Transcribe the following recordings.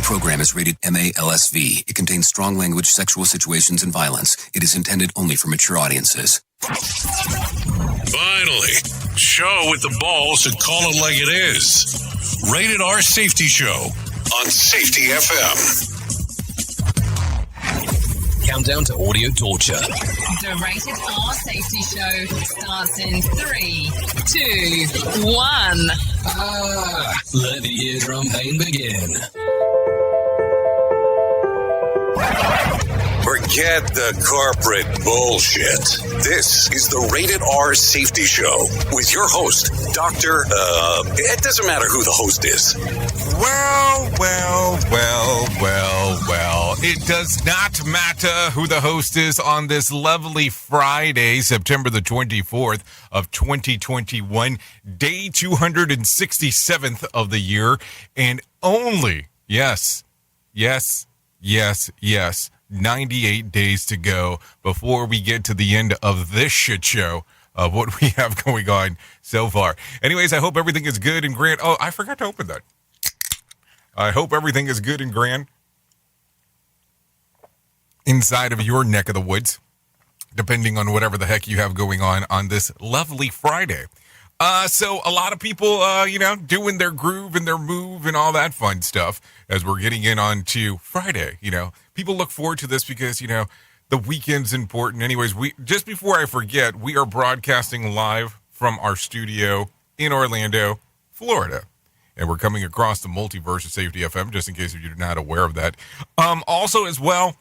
program is rated MA-LSV. It contains strong language, sexual situations, and violence. It is intended only for mature audiences. Finally, show with the balls to call it like it is. Rated R Safety Show on Safety FM. Countdown to audio torture. The Rated R Safety Show starts in 3, 2, 1. Let the eardrum pain begin. Forget the corporate bullshit. This is the Rated R Safety Show with your host, Dr. It doesn't matter who the host is. Well. It does not matter who the host is on this lovely Friday, September the 24th of 2021, day 267th of the year, and only, yes, 98 days to go before we get to the end of this shit show of what we have going on so far. Anyways, I hope everything is good and grand. Oh, I forgot to open that. I hope everything is good and grand inside of your neck of the woods, depending on whatever the heck you have going on this lovely Friday. So a lot of people, doing their groove and their move and all that fun stuff as we're getting in on to Friday. People look forward to this because, the weekend's important. Anyways, just before I forget, we are broadcasting live from our studio in Orlando, Florida. And we're coming across the multiverse of Safety FM, just in case if you're not aware of that. Also, as well,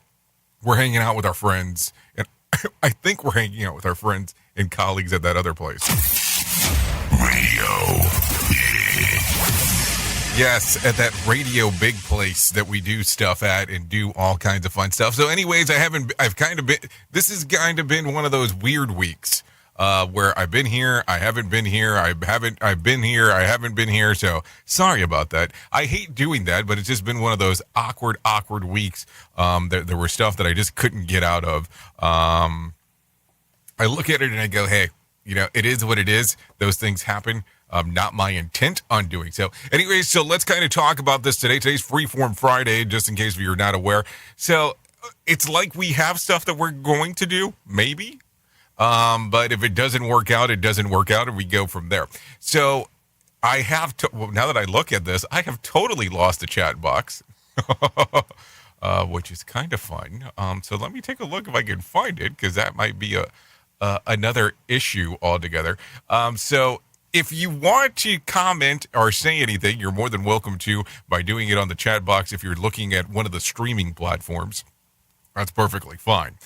we're hanging out with our friends. And I think we're hanging out with our friends and colleagues at that other place. Radio. Yes, at that Radio Big place that we do stuff at and do all kinds of fun stuff. So anyways, this has kind of been one of those weird weeks where I've been here, I haven't been here, I've been here, I haven't been here. So sorry about that. I hate doing that, but it's just been one of those awkward weeks. There were stuff that I just couldn't get out of. I look at it and I go, hey, it is what it is. Those things happen. Not my intent on doing so. Anyways, so let's kind of talk about this today. Today's Freeform Friday, just in case you're not aware. So it's like we have stuff that we're going to do, maybe. But if it doesn't work out, it doesn't work out, and we go from there. So I have now that I look at this, I have totally lost the chat box, which is kind of fun. So let me take a look if I can find it, because that might be another issue altogether. So if you want to comment or say anything, you're more than welcome to by doing it on the chat box. If you're looking at one of the streaming platforms, that's perfectly fine.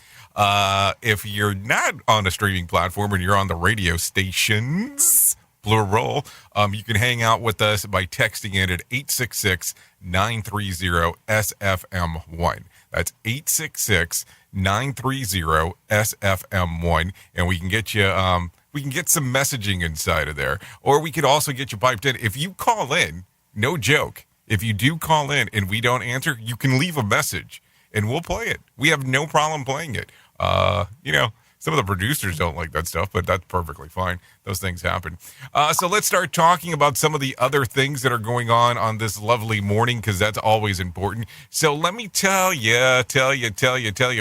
If you're not on a streaming platform and you're on the radio stations, plural, you can hang out with us by texting in at 866-930-SFM1. That's 866-930-SFM1, and we can get you, we can get some messaging inside of there, or we could also get you piped in. If you call in, no joke, if you do call in and we don't answer, you can leave a message and we'll play it. We have no problem playing it. Some of the producers don't like that stuff, but that's perfectly fine. Those things happen. So let's start talking about some of the other things that are going on this lovely morning, because that's always important. So let me tell you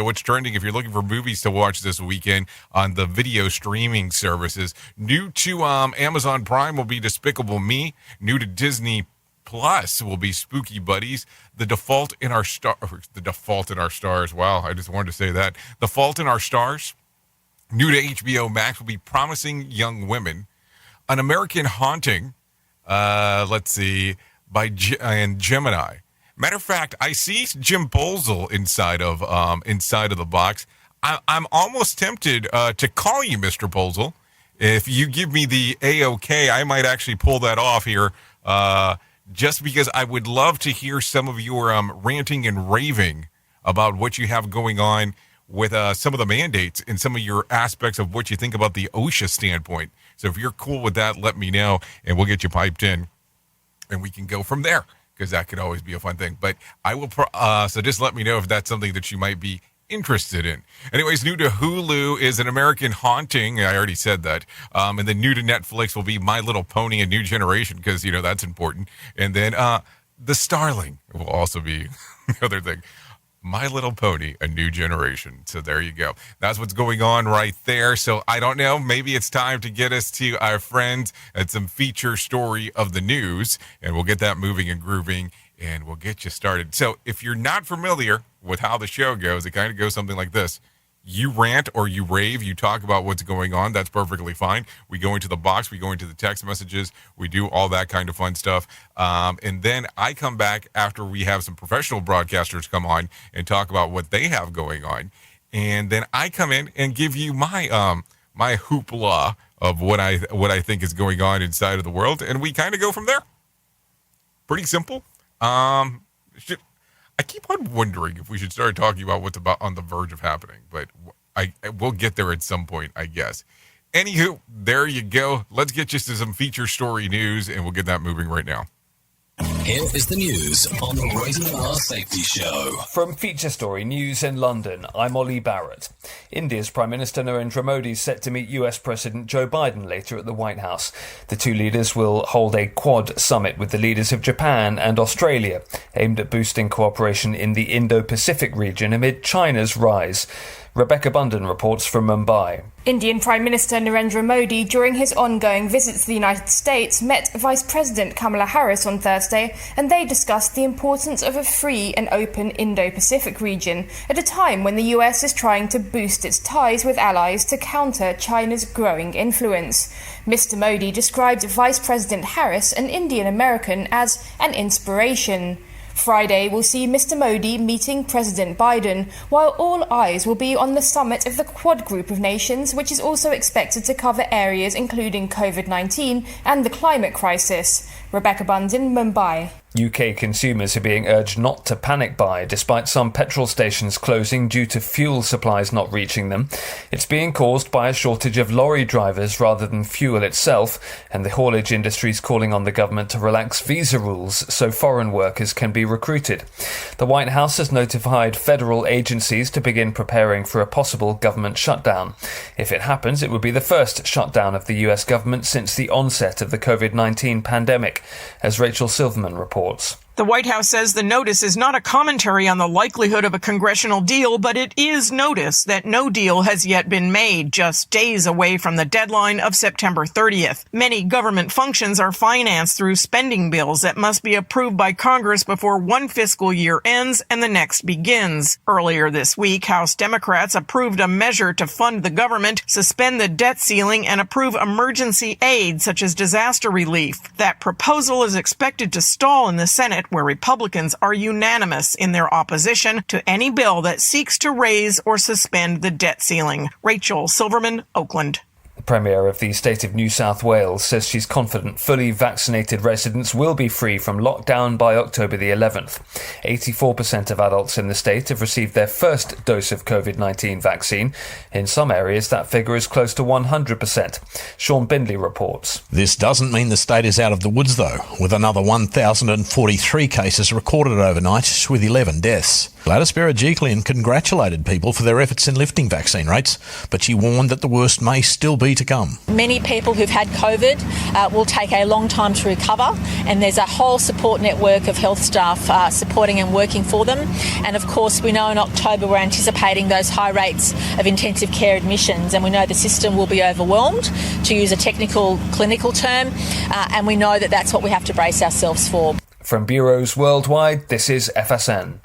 what's trending if you're looking for movies to watch this weekend on the video streaming services. New to Amazon Prime will be Despicable Me. New to Disney Plus will be Spooky Buddies. The Default in Our Stars. Wow, I just wanted to say that. The Fault in Our Stars. New to HBO Max will be Promising Young Women. An American Haunting. By Gemini. Matter of fact, I see Jim Bolzel inside of the box. I'm almost tempted to call you Mr. Bolzel. If you give me the A-OK, I might actually pull that off here. Just because I would love to hear some of your ranting and raving about what you have going on with some of the mandates and some of your aspects of what you think about the OSHA standpoint. So if you're cool with that, let me know, and we'll get you piped in, and we can go from there, because that could always be a fun thing. But I will, so just let me know if that's something that you might be interested in. Anyways, new to Hulu is An American Haunting. I already said that. And then new to Netflix will be My Little Pony: A New Generation, because, that's important. And then The Starling will also be the other thing. My Little Pony, A New Generation. So there you go. That's what's going on right there. So I don't know. Maybe it's time to get us to our friends at some feature story of the news, and we'll get that moving and grooving, and we'll get you started. So if you're not familiar with how the show goes, it kind of goes something like this. You rant or you rave, you talk about what's going on. That's perfectly fine. We go into the box, we go into the text messages, we do all that kind of fun stuff. And then I come back after we have some professional broadcasters come on and talk about what they have going on. And then I come in and give you my my hoopla of what I think is going on inside of the world. And we kind of go from there. Pretty simple. I keep on wondering if we should start talking about what's about on the verge of happening, but we'll get there at some point, I guess. Anywho, there you go. Let's get you to some feature story news, and we'll get that moving right now. Here is the news on the Rated R Safety Show. From Feature Story News in London, I'm Ollie Barrett. India's Prime Minister Narendra Modi is set to meet US President Joe Biden later at the White House. The two leaders will hold a Quad summit with the leaders of Japan and Australia, aimed at boosting cooperation in the Indo-Pacific region amid China's rise. Rebecca Bunden reports from Mumbai. Indian Prime Minister Narendra Modi, during his ongoing visit to the United States, met Vice President Kamala Harris on Thursday, and they discussed the importance of a free and open Indo-Pacific region at a time when the US is trying to boost its ties with allies to counter China's growing influence. Mr. Modi described Vice President Harris, an Indian American, as an inspiration. Friday will see Mr. Modi meeting President Biden, while all eyes will be on the summit of the Quad group of nations, which is also expected to cover areas including COVID-19 and the climate crisis. Rebecca Bunden, Mumbai. UK consumers are being urged not to panic buy, despite some petrol stations closing due to fuel supplies not reaching them. It's being caused by a shortage of lorry drivers rather than fuel itself, and the haulage industry is calling on the government to relax visa rules so foreign workers can be recruited. The White House has notified federal agencies to begin preparing for a possible government shutdown. If it happens, it would be the first shutdown of the US government since the onset of the COVID-19 pandemic, as Rachel Silverman reports. The White House says the notice is not a commentary on the likelihood of a congressional deal, but it is notice that no deal has yet been made, just days away from the deadline of September 30th. Many government functions are financed through spending bills that must be approved by Congress before one fiscal year ends and the next begins. Earlier this week, House Democrats approved a measure to fund the government, suspend the debt ceiling, and approve emergency aid such as disaster relief. That proposal is expected to stall in the Senate, where Republicans are unanimous in their opposition to any bill that seeks to raise or suspend the debt ceiling. Rachel Silverman, Oakland. The Premier of the state of New South Wales says she's confident fully vaccinated residents will be free from lockdown by October the 11th. 84% of adults in the state have received their first dose of COVID-19 vaccine. In some areas, that figure is close to 100%. Sean Bindley reports. This doesn't mean the state is out of the woods, though, with another 1,043 cases recorded overnight, with 11 deaths. Gladys Berejiklian congratulated people for their efforts in lifting vaccine rates, but she warned that the worst may still be to come. Many people who've had COVID will take a long time to recover, and there's a whole support network of health staff supporting and working for them. And of course, we know in October we're anticipating those high rates of intensive care admissions, and we know the system will be overwhelmed, to use a technical clinical term, and we know that that's what we have to brace ourselves for. From bureaus worldwide, this is FSN.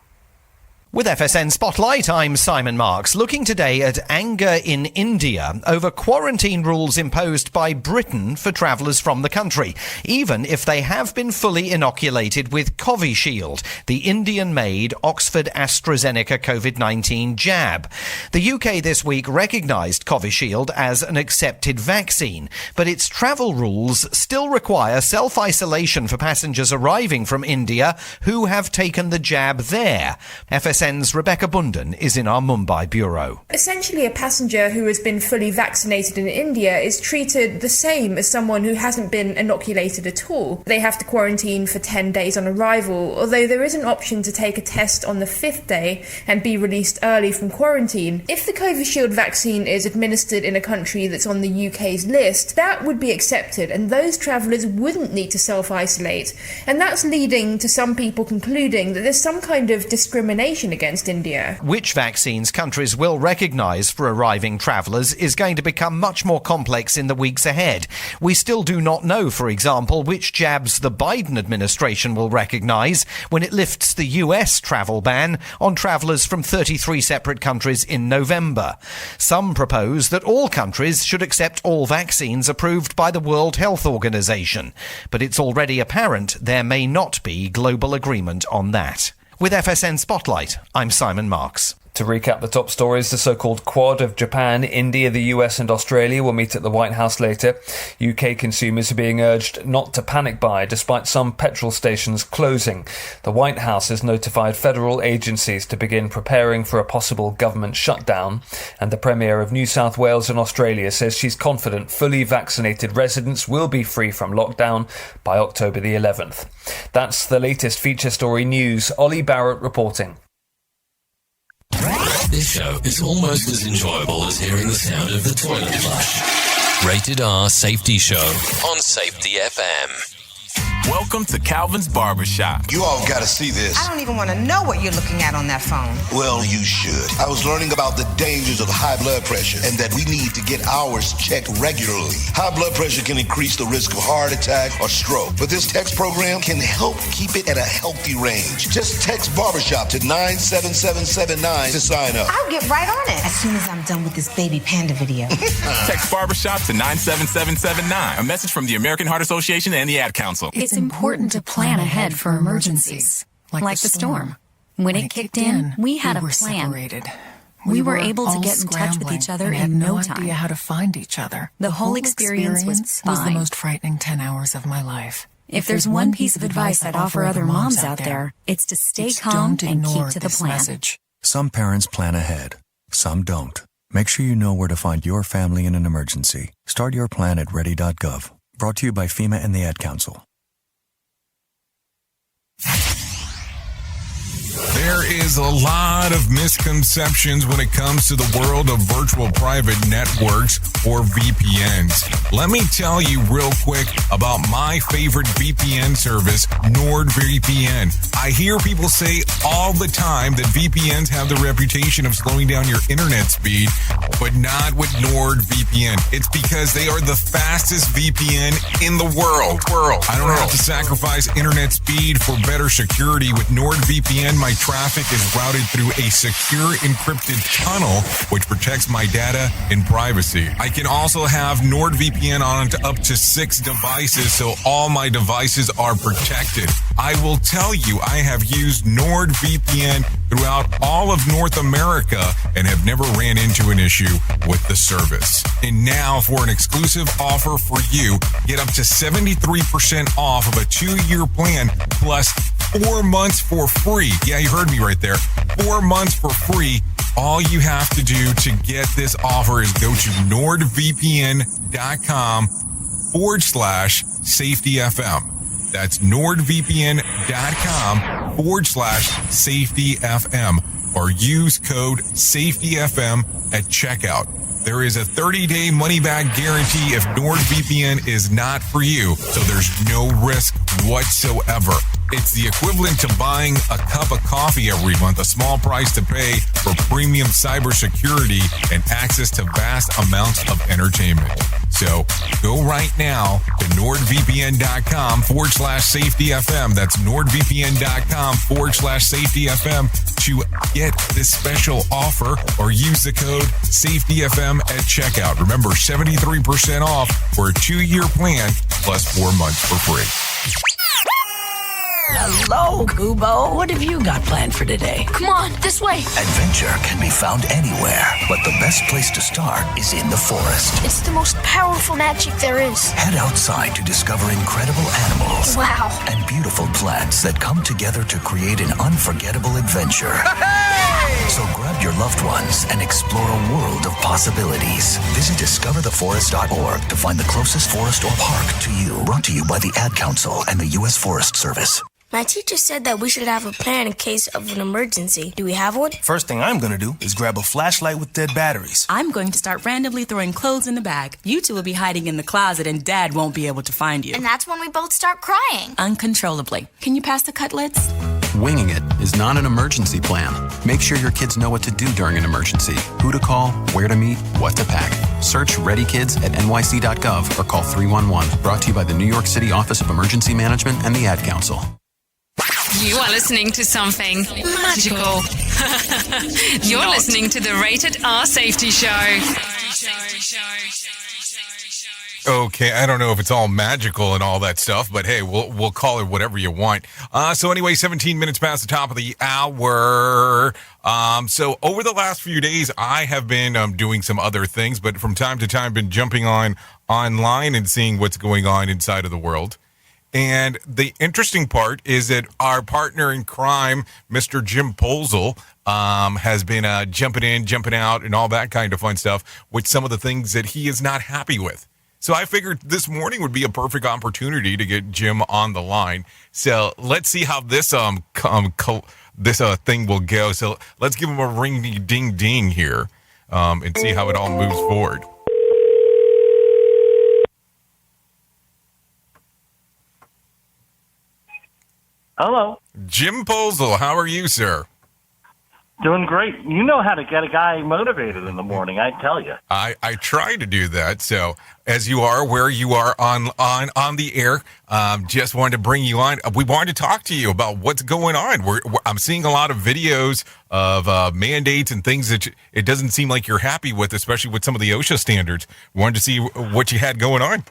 With FSN Spotlight, I'm Simon Marks, looking today at anger in India over quarantine rules imposed by Britain for travellers from the country, even if they have been fully inoculated with Covishield, the Indian-made Oxford AstraZeneca COVID-19 jab. The UK this week recognised Covishield as an accepted vaccine, but its travel rules still require self-isolation for passengers arriving from India who have taken the jab there. FSN FSN's Rebecca Bundan is in our Mumbai bureau. Essentially, a passenger who has been fully vaccinated in India is treated the same as someone who hasn't been inoculated at all. They have to quarantine for 10 days on arrival, although there is an option to take a test on the 5th day and be released early from quarantine. If the Covishield vaccine is administered in a country that's on the UK's list, that would be accepted and those travellers wouldn't need to self-isolate. And that's leading to some people concluding that there's some kind of discrimination against India. Which vaccines countries will recognise for arriving travellers is going to become much more complex in the weeks ahead. We still do not know, for example, which jabs the Biden administration will recognise when it lifts the US travel ban on travellers from 33 separate countries in November. Some propose that all countries should accept all vaccines approved by the World Health Organization, but it's already apparent there may not be global agreement on that. With FSN Spotlight, I'm Simon Marks. To recap the top stories, the so-called Quad of Japan, India, the US and Australia will meet at the White House later. UK consumers are being urged not to panic buy despite some petrol stations closing. The White House has notified federal agencies to begin preparing for a possible government shutdown. And the Premier of New South Wales in Australia says she's confident fully vaccinated residents will be free from lockdown by October the 11th. That's the latest feature story news. Ollie Barrett reporting. This show is almost as enjoyable as hearing the sound of the toilet flush. Rated R Safety Show on Safety FM. Welcome to Calvin's Barbershop. You all gotta see this. I don't even want to know what you're looking at on that phone. Well, you should. I was learning about the dangers of high blood pressure and that we need to get ours checked regularly. High blood pressure can increase the risk of heart attack or stroke, but this text program can help keep it at a healthy range. Just text Barbershop to 97779 to sign up. I'll get right on it as soon as I'm done with this baby panda video. Text Barbershop to 97779. A message from the American Heart Association and the Ad Council. It's important to plan ahead for emergencies, like the storm. When it kicked in, we had a plan. Separated. We were able to get in touch with each other in no time. Idea how to find each other. The whole experience was fine. Was the most frightening 10 hours of my life. If there's one piece of advice I'd offer other moms out there, it's to stay calm and keep to the plan. Message. Some parents plan ahead. Some don't. Make sure you know where to find your family in an emergency. Start your plan at ready.gov. Brought to you by FEMA and the Ad Council. There is a lot of misconceptions when it comes to the world of virtual private networks or VPNs. Let me tell you real quick about my favorite VPN service, NordVPN. I hear people say all the time that VPNs have the reputation of slowing down your internet speed, but not with NordVPN. It's because they are the fastest VPN in the world. I don't have to sacrifice internet speed for better security. With NordVPN, my traffic is routed through a secure encrypted tunnel, which protects my data and privacy. I can also have NordVPN on up to 6 devices, so all my devices are protected. I will tell you, I have used NordVPN throughout all of North America and have never ran into an issue with the service. And now, for an exclusive offer for you, get up to 73% off of a 2-year plan plus 4 months for free. Yeah, you heard me right there. 4 months for free. All you have to do to get this offer is go to nordvpn.com/safetyfm. That's nordvpn.com/safetyfm or use code safetyfm at checkout. There is a 30-day money-back guarantee if NordVPN is not for you, so there's no risk whatsoever. It's the equivalent to buying a cup of coffee every month, a small price to pay for premium cybersecurity and access to vast amounts of entertainment. So go right now to nordvpn.com/safetyfm. That's nordvpn.com/safetyfm to get this special offer or use the code safetyfm at checkout. Remember, 73% off for a 2-year plan plus 4 months for free. Hello, Kubo. What have you got planned for today? Come on, this way. Adventure can be found anywhere, but the best place to start is in the forest. It's the most powerful magic there is. Head outside to discover incredible animals. Wow. And beautiful plants that come together to create an unforgettable adventure. So grab your loved ones and explore a world of possibilities. Visit discovertheforest.org to find the closest forest or park to you. Brought to you by the Ad Council and the U.S. Forest Service. My teacher said that we should have a plan in case of an emergency. Do we have one? First thing I'm gonna do is grab a flashlight with dead batteries. I'm going to start randomly throwing clothes in the bag. You two will be hiding in the closet and Dad won't be able to find you. And that's when we both start crying. Uncontrollably. Can you pass the cutlets? Winging it is not an emergency plan. Make sure your kids know what to do during an emergency, who to call, where to meet, what to pack. Search Ready Kids at nyc.gov or call 311. Brought to you by the New York City Office of Emergency Management and the Ad Council. You are listening to something magical. You're listening to the Rated R Safety Show. Okay, I don't know if it's all magical and all that stuff, but hey, we'll call it whatever you want. So anyway, 17 minutes past the top of the hour. So over the last few days, I have been doing some other things, but from time to time, been jumping online and seeing what's going on inside of the world. And the interesting part is that our partner in crime, Mr. Jim Polzel, has been jumping in, jumping out, and all that kind of fun stuff with some of the things that he is not happy with. So I figured this morning would be a perfect opportunity to get Jim on the line. So let's see how this thing will go. So let's give him a ring-ding-ding here and see how it all moves forward. Hello. Jim Polzel, how are you, sir? Doing great. You know how to get a guy motivated in the morning, I tell you. I try to do that. So as you are where you are on the air, just wanted to bring you on. We wanted to talk to you about what's going on. I'm seeing a lot of videos of mandates and things that it doesn't seem like you're happy with, especially with some of the OSHA standards. Wanted to see what you had going on.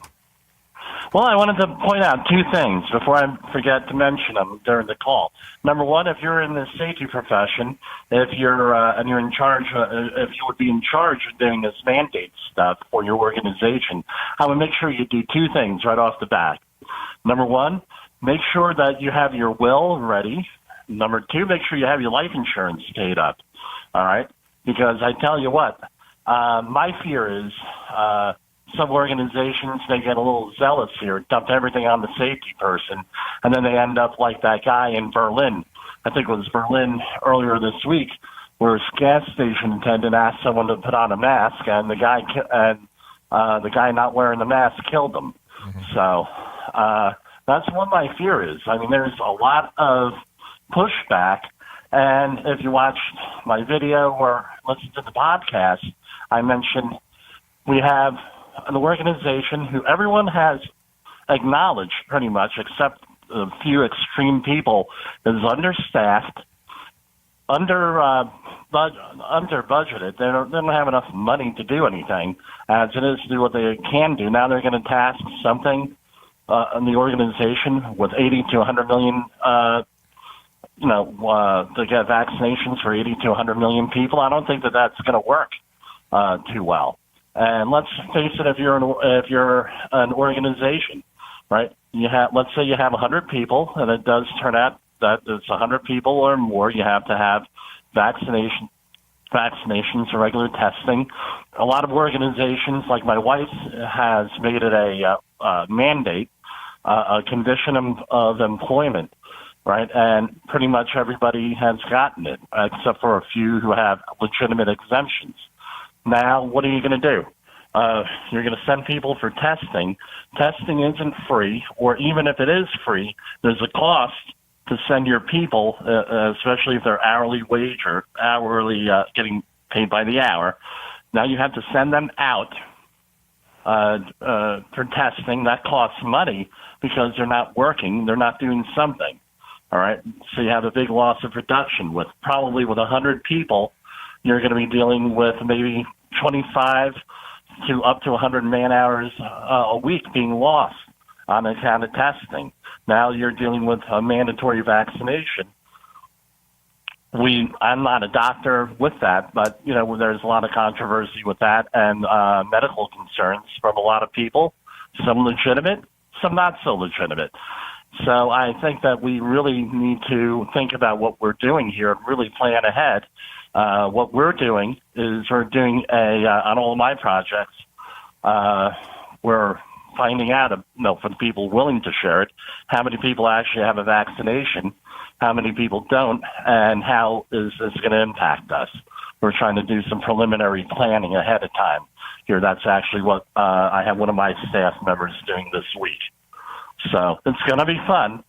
Well, I wanted to point out two things before I forget to mention them during the call. Number one, if you're in the safety profession, if you're and you're in charge, if you would be in charge of doing this mandate stuff for your organization, I would make sure you do two things right off the bat. Number one, make sure that you have your will ready. Number two, make sure you have your life insurance paid up. All right, because I tell you what, my fear is. Some organizations, they get a little zealous here, dump everything on the safety person, and then they end up like that guy in Berlin. I think it was Berlin earlier this week, where a gas station attendant asked someone to put on a mask, and the guy not wearing the mask killed him. Mm-hmm. So that's what my fear is. I mean, there's a lot of pushback, and if you watched my video or listened to the podcast, I mentioned we have an organization who everyone has acknowledged pretty much, except a few extreme people, is understaffed, under budgeted. They don't have enough money to do anything as it is to do what they can do. Now they're going to task something in the organization with 80 to 100 million, to get vaccinations for 80 to 100 million people. I don't think that that's going to work too well. And let's face it, if you're an organization, right? Let's say you have 100 people, and it does turn out that it's 100 people or more. You have to have vaccinations or regular testing. A lot of organizations, like my wife, has made it a mandate, a condition of employment, right? And pretty much everybody has gotten it, except for a few who have legitimate exemptions. Now, what are you going to do? You're going to send people for testing. Testing isn't free, or even if it is free, there's a cost to send your people, especially if they're hourly wage or hourly getting paid by the hour. Now you have to send them out for testing. That costs money because they're not working. They're not doing something. All right? So you have a big loss of production. With 100 people, you're going to be dealing with maybe 25 to up to 100 man hours a week being lost. on account of testing. Now you're dealing with a mandatory vaccination. I'm not a doctor with that, but there's a lot of controversy with that and medical concerns from a lot of people. Some legitimate, some not so legitimate. So I think that we really need to think about what we're doing here and really plan ahead. What we're doing is we're doing on all of my projects, we're finding out, for the people willing to share it, how many people actually have a vaccination, how many people don't, and how is this going to impact us. We're trying to do some preliminary planning ahead of time here. That's actually what I have one of my staff members doing this week. So it's going to be fun.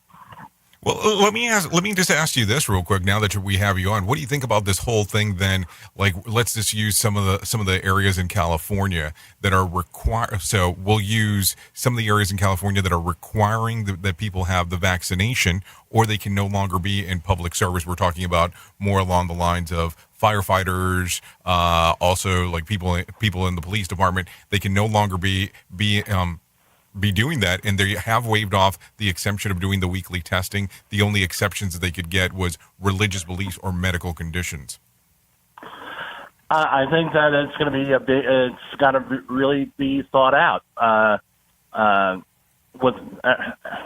Well, let me just ask you this real quick. Now that we have you on, what do you think about this whole thing? Then, like, let's just use some of the areas in California that are required. So we'll use some of the areas in California that are requiring that people have the vaccination, or they can no longer be in public service. We're talking about more along the lines of firefighters, also like people in the police department. They can no longer be doing that, and they have waived off the exemption of doing the weekly testing. The only exceptions that they could get was religious beliefs or medical conditions. I think that it's going to be it's got to really be thought out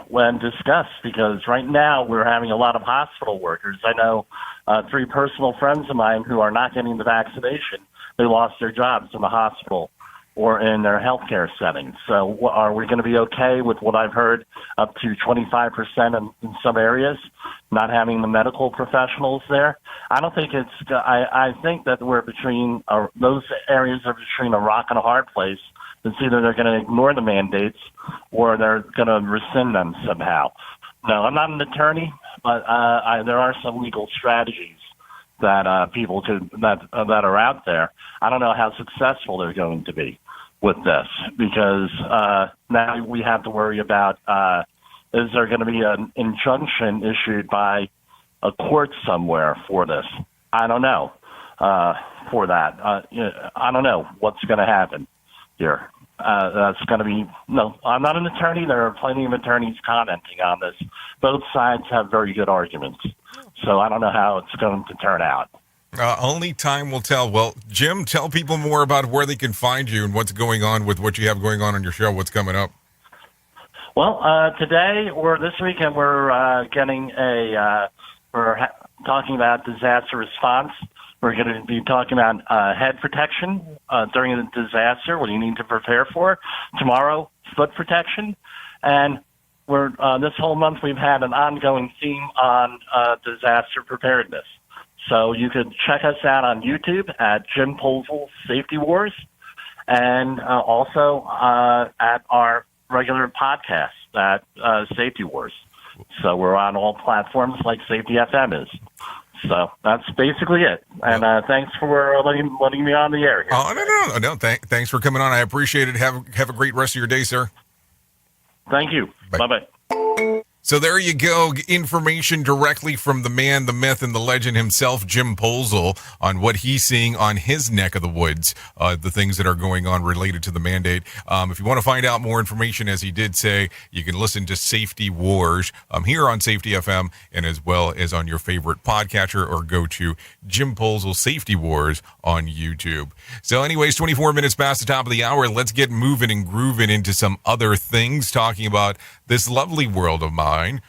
when discussed, because right now we're having a lot of hospital workers. I know 3 personal friends of mine who are not getting the vaccination. They lost their jobs in the hospital or in their healthcare settings. So are we going to be okay with what I've heard, up to 25% in some areas, not having the medical professionals there? I don't think I think that we're between, those areas are between a rock and a hard place. It's either they're going to ignore the mandates or they're going to rescind them somehow. No, I'm not an attorney, but there are some legal strategies that people that are out there. I don't know how successful they're going to be with this, because now we have to worry about is there going to be an injunction issued by a court somewhere for this? I don't know for that. I don't know what's going to happen here. That's going to be I'm not an attorney. There are plenty of attorneys commenting on this. Both sides have very good arguments. So I don't know how it's going to turn out. Only time will tell. Well, Jim, tell people more about where they can find you and what's going on with what you have going on your show. What's coming up? Well, today or this weekend, we're talking about disaster response. We're going to be talking about head protection during a disaster, what you need to prepare for. Tomorrow, foot protection. And we're this whole month we've had an ongoing theme on disaster preparedness. So you could check us out on YouTube at Jim Polzel's Safety Wars, and also at our regular podcast at Safety Wars. So we're on all platforms like Safety FM is. So that's basically it. And thanks for letting me on the air here. Oh, no. Thanks for coming on. I appreciate it. Have a great rest of your day, sir. Thank you. Bye-bye. So there you go. Information directly from the man, the myth, and the legend himself, Jim Polzel, on what he's seeing on his neck of the woods, the things that are going on related to the mandate. If you want to find out more information, as he did say, you can listen to Safety Wars here on Safety FM, and as well as on your favorite podcatcher, or go to Jim Polzel Safety Wars on YouTube. So anyways, 24 minutes past the top of the hour. Let's get moving and grooving into some other things, talking about this lovely world of mine.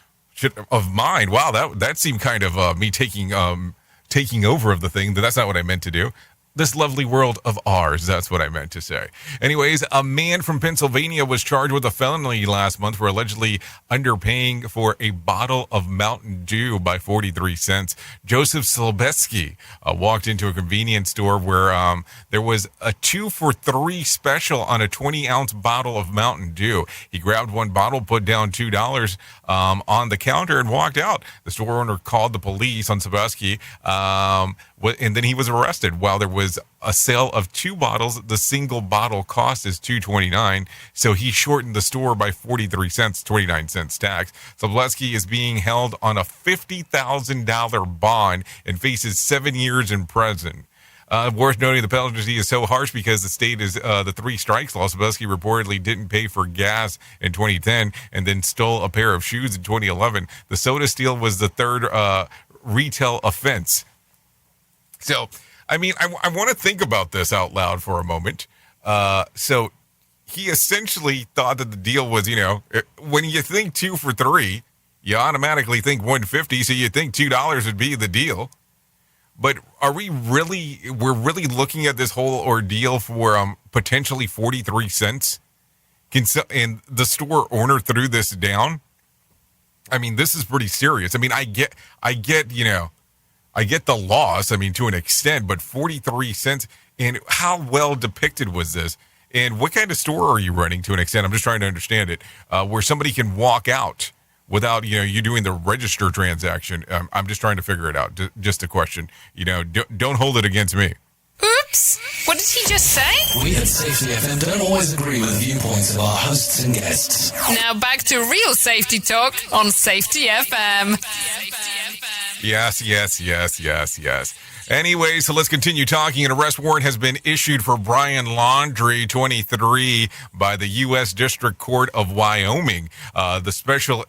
Wow, that seemed kind of me taking over of the thing. That's not what I meant to do. This lovely world of ours, that's what I meant to say. Anyways, a man from Pennsylvania was charged with a felony last month for allegedly underpaying for a bottle of Mountain Dew by 43 cents. Joseph Silbeski walked into a convenience store where there was a 2-for-3 special on a 20-ounce bottle of Mountain Dew. He grabbed one bottle, put down $2 on the counter, and walked out. The store owner called the police on Silbeski, and then he was arrested. While there was a sale of 2 bottles, the single bottle cost is $2.29, so he shortened the store by 43 cents, 29 cents tax. Silbeski is being held on a $50,000 bond and faces 7 years in prison. Worth noting, the penalty is so harsh because the state is the 3 strikes law. Sebusky reportedly didn't pay for gas in 2010 and then stole a pair of shoes in 2011. The soda steal was the 3rd retail offense. So, I mean, I want to think about this out loud for a moment. So he essentially thought that the deal was, when you think 2 for $3, you automatically think $1.50, so you think $2 would be the deal. But we're really looking at this whole ordeal for potentially 43 cents? And the store owner threw this down? I mean, this is pretty serious. I mean, I get the loss, to an extent, but 43 cents, and how well depicted was this? And what kind of store are you running to an extent? I'm just trying to understand it. Where somebody can walk out without, you doing the register transaction. I'm just trying to figure it out. Just a question. Don't hold it against me. Oops! What did he just say? We at Safety FM don't always agree with the viewpoints of our hosts and guests. Now back to real safety talk on Safety FM. Yes. Anyway, so let's continue talking. An arrest warrant has been issued for Brian Laundrie, 23, by the U.S. District Court of Wyoming. The special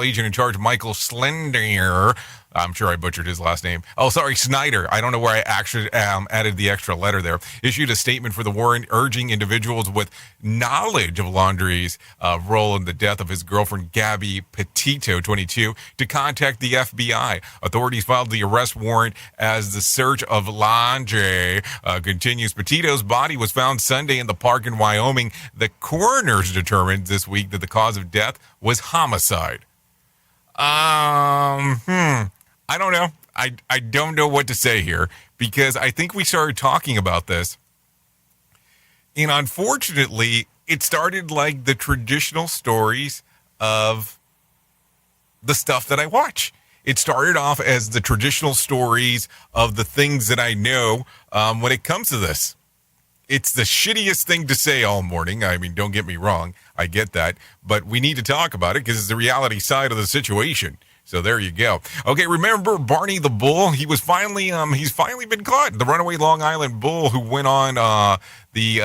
agent in charge, Michael Slender, I'm sure I butchered his last name. Oh, sorry, Snyder. I don't know where I actually added the extra letter there. Issued a statement for the warrant urging individuals with knowledge of Laundrie's role in the death of his girlfriend, Gabby Petito, 22, to contact the FBI. Authorities filed the arrest warrant as the search of Laundrie continues. Petito's body was found Sunday in the park in Wyoming. The coroners determined this week that the cause of death was homicide. I don't know. I don't know what to say here, because I think we started talking about this. And unfortunately, it started like the traditional stories of the stuff that I watch. It started off as the traditional stories of the things that I know when it comes to this. It's the shittiest thing to say all morning. I mean, don't get me wrong. I get that. But we need to talk about it because it's the reality side of the situation. So there you go. Okay, remember Barney the Bull? He's finally been caught. The runaway Long Island Bull who went on the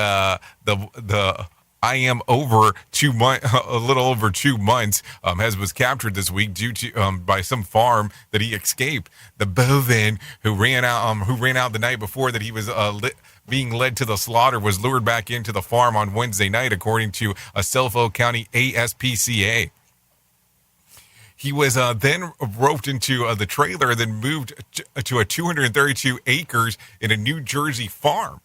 I am over 2 months, a little over 2 months, was captured this week due to by some farm that he escaped. The bovine who ran out the night before that he was being led to the slaughter was lured back into the farm on Wednesday night, according to a Suffolk County ASPCA. He was then roped into the trailer, then moved to a 232 acres in a New Jersey farm,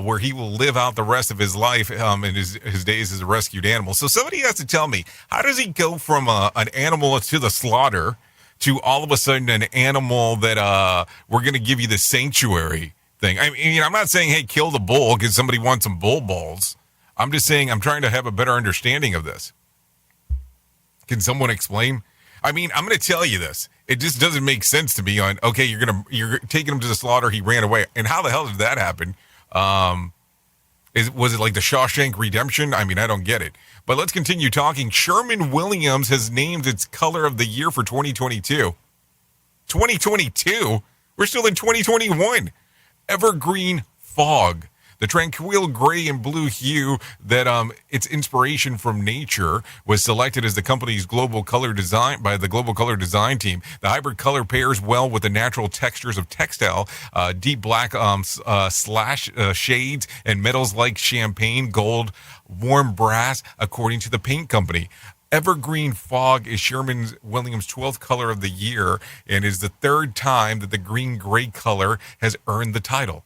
where he will live out the rest of his life in his days as a rescued animal. So somebody has to tell me, how does he go from an animal to the slaughter to all of a sudden an animal that we're going to give you the sanctuary thing? I mean, I'm not saying, hey, kill the bull because somebody wants some bull balls. I'm just saying I'm trying to have a better understanding of this. Can someone explain? I mean, I'm going to tell you this. It just doesn't make sense to me on, okay, you're taking him to the slaughter, he ran away. And how the hell did that happen? Was it like the Shawshank Redemption? I mean, I don't get it. But let's continue talking. Sherman-Williams has named its color of the year for 2022. 2022? We're still in 2021. Evergreen Fog. The tranquil gray and blue hue that its inspiration from nature was selected as the company's global color design by the global color design team. The hybrid color pairs well with the natural textures of textile, deep black shades and metals like champagne, gold, warm brass, according to the paint company. Evergreen Fog is Sherman-Williams' 12th color of the year and is the 3rd time that the green-gray color has earned the title.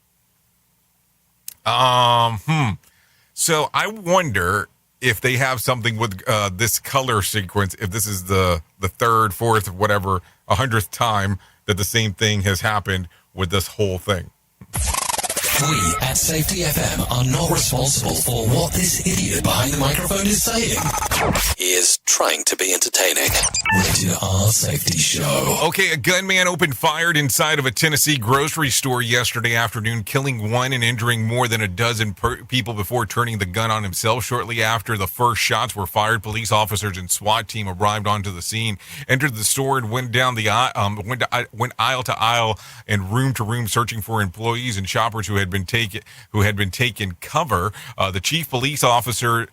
So I wonder if they have something with this color sequence, if this is the 3rd, 4th, whatever, 100th time that the same thing has happened with this whole thing. We at Safety FM are not responsible for what this idiot behind the microphone is saying. He is trying to be entertaining. Rated R Safety Show. Okay, a gunman opened fire inside of a Tennessee grocery store yesterday afternoon, killing one and injuring more than a dozen people before turning the gun on himself. Shortly after the first shots were fired, police officers and SWAT team arrived onto the scene, entered the store, and went down the went aisle to aisle and room to room, searching for employees and shoppers who had been taken cover. The chief police officer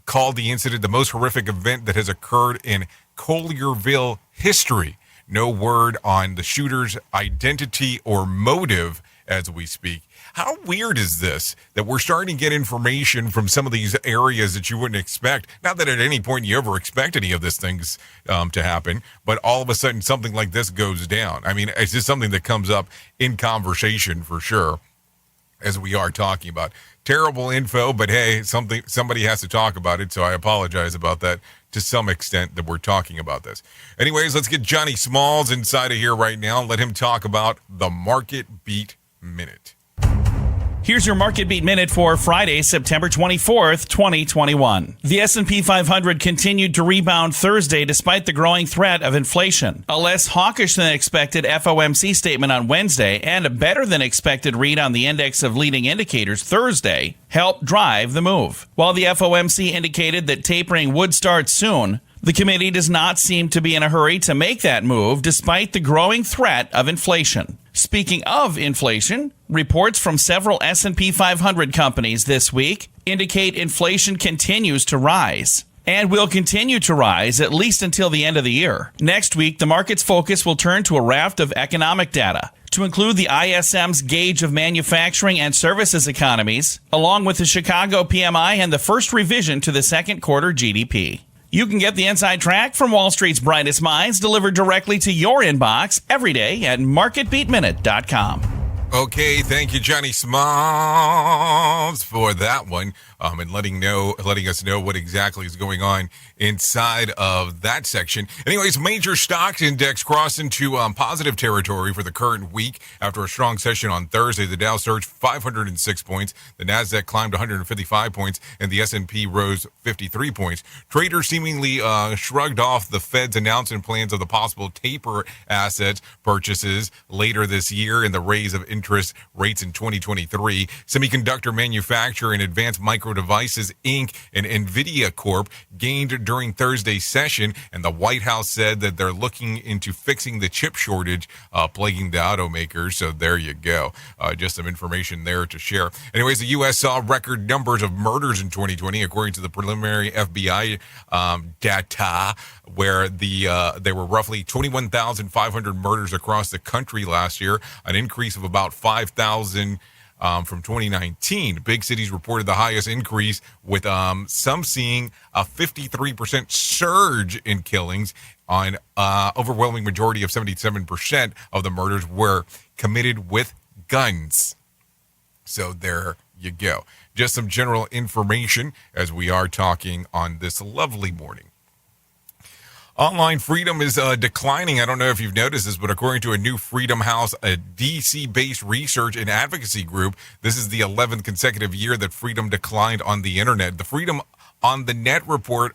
called the incident the most horrific event that has occurred in Collierville history. No word on the shooter's identity or motive as we speak. How weird is this that we're starting to get information from some of these areas that you wouldn't expect? Not that at any point you ever expect any of these things to happen, but all of a sudden something like this goes down. I mean, it's just something that comes up in conversation for sure, as we are talking about. Terrible info, but hey, somebody has to talk about it, so I apologize about that to some extent that we're talking about this. Anyways, let's get Johnny Smalls inside of here right now. Let him talk about the Market Beat Minute. Here's your Market Beat Minute for Friday, September 24th, 2021. The S&P 500 continued to rebound Thursday despite the growing threat of inflation. A less hawkish than expected FOMC statement on Wednesday and a better than expected read on the index of leading indicators Thursday helped drive the move. While the FOMC indicated that tapering would start soon, the committee does not seem to be in a hurry to make that move despite the growing threat of inflation. Speaking of inflation, reports from several S&P 500 companies this week indicate inflation continues to rise and will continue to rise at least until the end of the year. Next week, the market's focus will turn to a raft of economic data to include the ISM's gauge of manufacturing and services economies, along with the Chicago PMI and the first revision to the second quarter GDP. You can get the inside track from Wall Street's brightest minds delivered directly to your inbox every day at marketbeatminute.com. Okay, thank you, Johnny Smalls, for that one, and letting us know what exactly is going on inside of that section. Anyways, major stocks index crossed into positive territory for the current week after a strong session on Thursday. The Dow surged 506 points, the Nasdaq climbed 155 points, and the S&P rose 53 points. Traders seemingly shrugged off the Fed's announcement plans of the possible taper asset purchases later this year and the raise of interest rates in 2023. Semiconductor manufacturer and Advanced Micro Devices Inc. and NVIDIA Corp. gained during Thursday's session, and the White House said that they're looking into fixing the chip shortage plaguing the automakers. So there you go. Just some information there to share. Anyways, the U.S. saw record numbers of murders in 2020, according to the preliminary FBI data, where there were roughly 21,500 murders across the country last year, an increase of about 5,000 from 2019. Big cities reported the highest increase, with some seeing a 53% surge in killings. On overwhelming majority of 77% of the murders were committed with guns. So there you go. Just some general information as we are talking on this lovely morning. Online freedom is declining. I don't know if you've noticed this, but according to a new Freedom House, a D.C.-based research and advocacy group, this is the 11th consecutive year that freedom declined on the internet. The Freedom on the Net report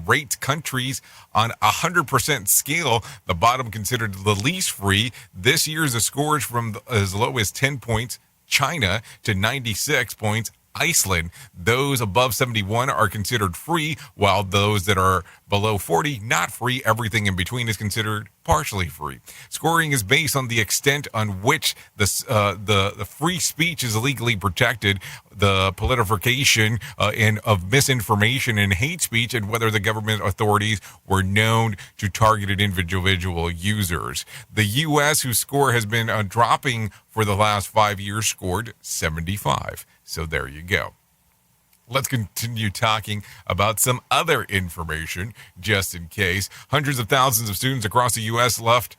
rates countries on a 100% scale, the bottom considered the least free. This year's the scores from as low as 10 points, China, to 96 points, Iceland. Those above 71 are considered free, while those that are below 40, not free. Everything in between is considered partially free. Scoring is based on the extent on which the free speech is legally protected, the politification of misinformation and hate speech, and whether the government authorities were known to targeted individual users. The U.S., whose score has been dropping for the last 5 years, scored 75. So there you go. Let's continue talking about some other information, just in case. Hundreds of thousands of students across the U.S. left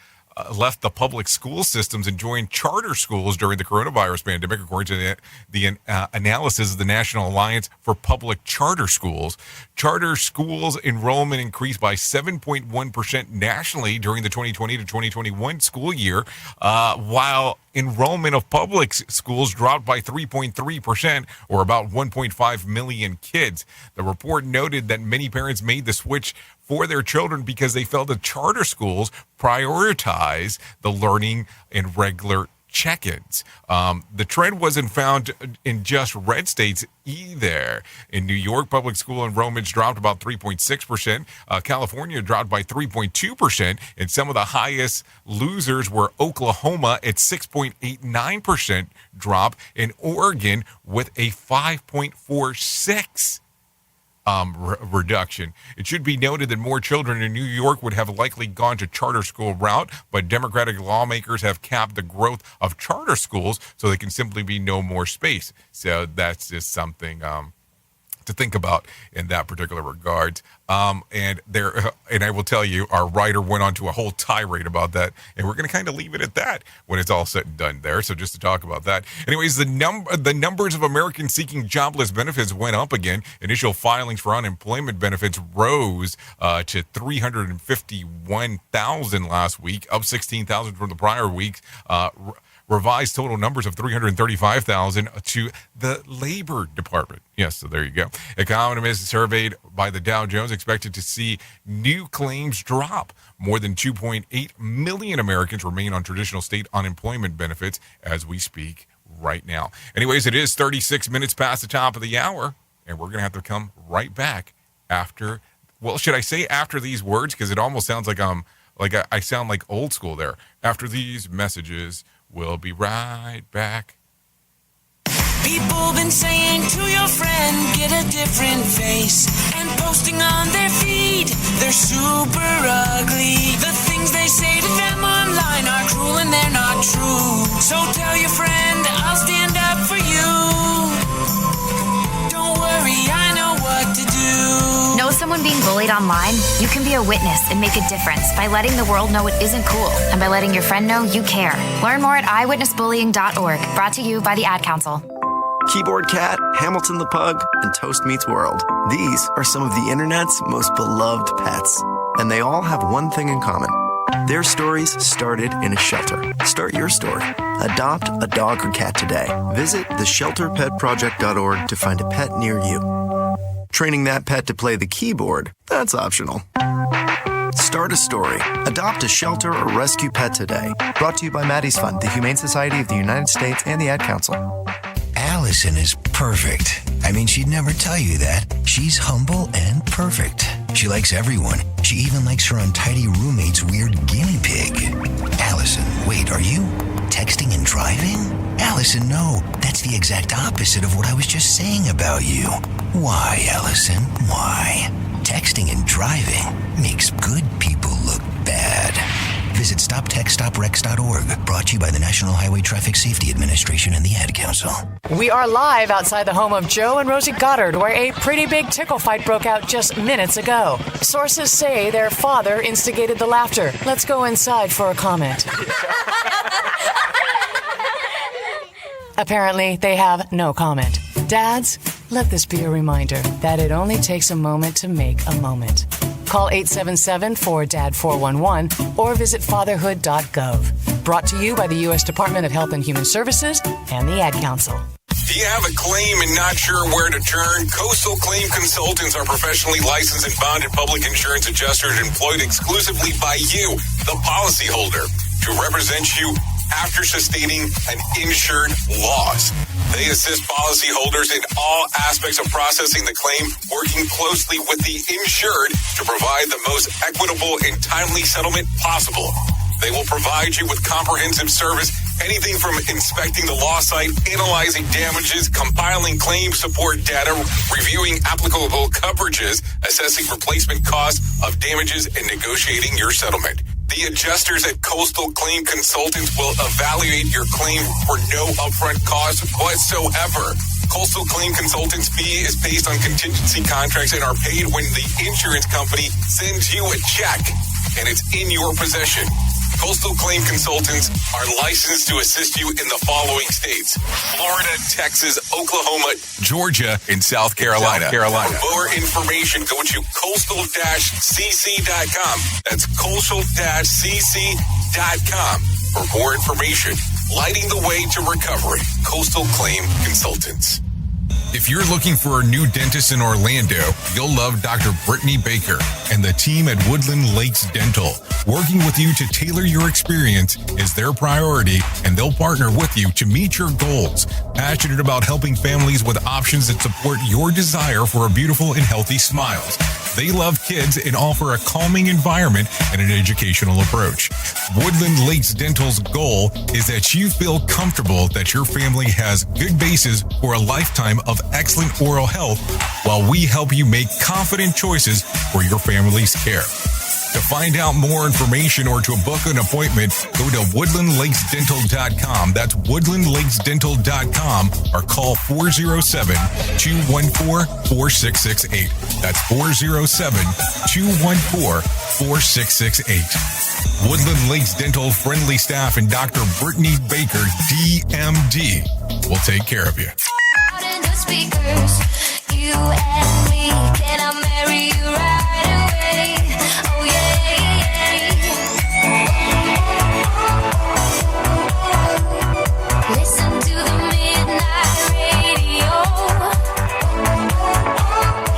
left the public school systems and joined charter schools during the coronavirus pandemic, according to the analysis of the National Alliance for Public Charter Schools. Charter schools enrollment increased by 7.1% nationally during the 2020 to 2021 school year, while enrollment of public schools dropped by 3.3%, or about 1.5 million kids. The report noted that many parents made the switch for their children because they felt that charter schools prioritize the learning and regular check-ins. The trend wasn't found in just red states either. In New York, public school enrollments dropped about 3.6%. California dropped by 3.2%. And some of the highest losers were Oklahoma at 6.89% drop, and Oregon with a 5.46% reduction. It should be noted that more children in New York would have likely gone to charter school route, but Democratic lawmakers have capped the growth of charter schools so there can simply be no more space. So that's just something to think about in that particular regard. And I will tell you, our writer went on to a whole tirade about that, and we're going to kind of leave it at that when it's all said and done there. So just to talk about that. Anyways, the numbers of Americans seeking jobless benefits went up again. Initial filings for unemployment benefits rose to 351,000 last week, up 16,000 from the prior week. Revised total numbers of 335,000 to the Labor Department. Yes, so there you go. Economists surveyed by the Dow Jones expected to see new claims drop. More than 2.8 million Americans remain on traditional state unemployment benefits as we speak right now. Anyways, it is 36 minutes past the top of the hour, and we're going to have to come right back after, well, should I say after these words? Because it almost sounds like I sound like old school there. After these messages, we'll be right back. People been saying to your friend, get a different face, and posting on their feed, they're super ugly. The things they say to them online are cruel and they're not true. So tell your friend, I'll stand up for you. Don't worry, I know what to do. Know someone being bullied online? You can be a witness and make a difference by letting the world know it isn't cool and by letting your friend know you care. Learn more at eyewitnessbullying.org. Brought to you by the Ad Council. Keyboard Cat, Hamilton the Pug, and Toast Meets World. These are some of the internet's most beloved pets. And they all have one thing in common. Their stories started in a shelter. Start your story. Adopt a dog or cat today. Visit theshelterpetproject.org to find a pet near you. Training that pet to play the keyboard, that's optional. Start a story. Adopt a shelter or rescue pet today. Brought to you by Maddie's Fund, the Humane Society of the United States, and the Ad Council. Allison is perfect. I mean, she'd never tell you that. She's humble and perfect. She likes everyone. She even likes her untidy roommate's weird guinea pig. Allison, wait, are you texting and driving? Allison, no. That's the exact opposite of what I was just saying about you. Why, Allison? Why? Texting and driving makes good people look bad. Visit StopTextStopWrecks.org. Brought to you by the National Highway Traffic Safety Administration and the Ad Council. We are live outside the home of Joe and Rosie Goddard, where a pretty big tickle fight broke out just minutes ago. Sources say their father instigated the laughter. Let's go inside for a comment. Apparently, they have no comment. Dads, let this be a reminder that it only takes a moment to make a moment. Call 877-4DAD-411 or visit fatherhood.gov. Brought to you by the U.S. Department of Health and Human Services and the Ad Council. Do you have a claim and not sure where to turn? Coastal Claim Consultants are professionally licensed and bonded public insurance adjusters employed exclusively by you, the policyholder, to represent you after sustaining an insured loss. They assist policyholders in all aspects of processing the claim, working closely with the insured to provide the most equitable and timely settlement possible. They will provide you with comprehensive service, anything from inspecting the loss site, analyzing damages, compiling claim support data, reviewing applicable coverages, assessing replacement costs of damages, and negotiating your settlement. The adjusters at Coastal Claim Consultants will evaluate your claim for no upfront cost whatsoever. Coastal Claim Consultants' fee is based on contingency contracts and are paid when the insurance company sends you a check and it's in your possession. Coastal Claim Consultants are licensed to assist you in the following states: Florida, Texas, Oklahoma, Georgia, and South Carolina. For more information, go to coastal-cc.com. That's coastal-cc.com. For more information, lighting the way to recovery. Coastal Claim Consultants. If you're looking for a new dentist in Orlando, you'll love Dr. Brittany Baker and the team at Woodland Lakes Dental. Working with you to tailor your experience is their priority, and they'll partner with you to meet your goals. Passionate about helping families with options that support your desire for a beautiful and healthy smile. They love kids and offer a calming environment and an educational approach. Woodland Lakes Dental's goal is that you feel comfortable that your family has good basis for a lifetime of excellent oral health, while we help you make confident choices for your family's care. To find out more information or to book an appointment, go to woodlandlakesdental.com. That's woodlandlakesdental.com, or call 407-214-4668. That's 407-214-4668. Woodland Lakes Dental friendly staff and Dr. Brittany Baker, DMD, will take care of you. Out in the speakers, you and me, can I marry you right away? Oh yeah, listen to the midnight radio.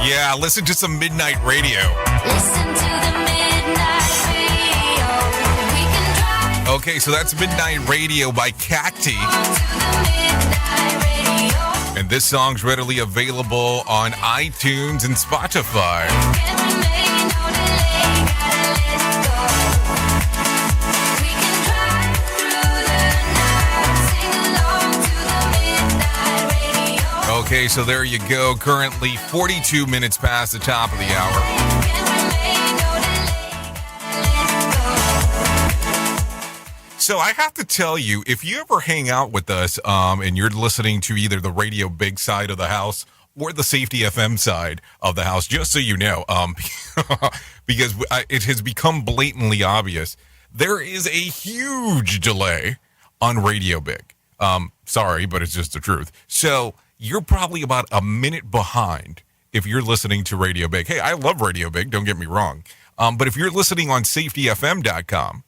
Yeah, listen to some midnight radio. Listen to the midnight radio. We can drive Okay, so that's Midnight Radio by Cacti. And this song's readily available on iTunes and Spotify. Okay, so there you go. Currently 42 minutes past the top of the hour. So I have to tell you, if you ever hang out with us and you're listening to either the Radio Big side of the house or the Safety FM side of the house, just so you know, because it has become blatantly obvious, there is a huge delay on Radio Big. Sorry, but it's just the truth. So you're probably about a minute behind if you're listening to Radio Big. Hey, I love Radio Big, don't get me wrong. But if you're listening on safetyfm.com,